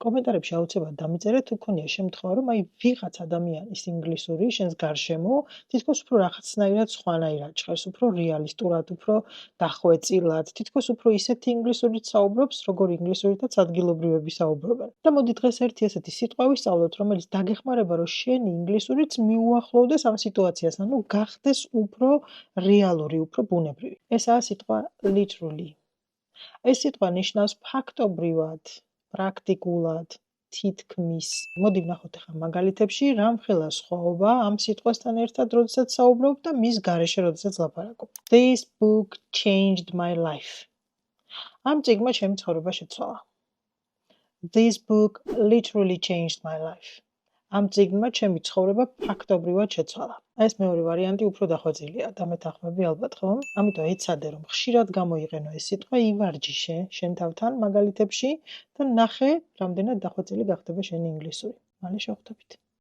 კომენტარებში აუცილებლად დამიწერე, თუ გქონია შემთხვევა, რომ აი ვიღაც ადამიანის ინგლისური შენს გარშემო თითქოს უფრო რაღაცნაირად სხვანაირად ჭრეს, უფრო რეალისტურად, უფრო დახვეწილად, თითქოს უფრო ისეთი ინგლისურით საუბრობს, როგორ ინგლისურითაც ადგილობრივები საუბრობენ. და მოდი დღეს ერთი ესეთი სიტყვა ვისწავლოთ, რომელიც დაგეხმარება, რომ შენი ინგლისურიც მიუახლოვდეს ამ სიტუაციას, ანუ გახდეს უფრო რეალური, უფრო ბუნებრივი. ესაა სიტყვა literally. ეს სიტყვა ნიშნავს ფაქტობრივად, პრაქტიკულად, თითქმის. მოდი ვნახოთ ახლა მაგალითებში, რამხელა სხვაობა ამ სიტყვასთან ერთად, როდესაც საუბრობ და მის გარეშე, როდესაც ლაპარაკობ. This book changed my life. ამ წიგნმა ჩემი ცხოვრება შეცვალა. This book literally changed my life. ამ წიგნმა ჩემი ცხოვრება ფაქტობრივად შეცვალა. ეს მეორე ვარიანტი უფრო დახვეწილია, დამეთანხმები ალბათ, ხო? ამიტომ ეცადე, რომ ხშირად გამოიყენო ეს სიტყვა, ივარჯიშე შენ თავთან მაგალითებში და ნახე, რამდენად დახვეწილი გახდება შენი ინგლისური. მალე შევხვდებით.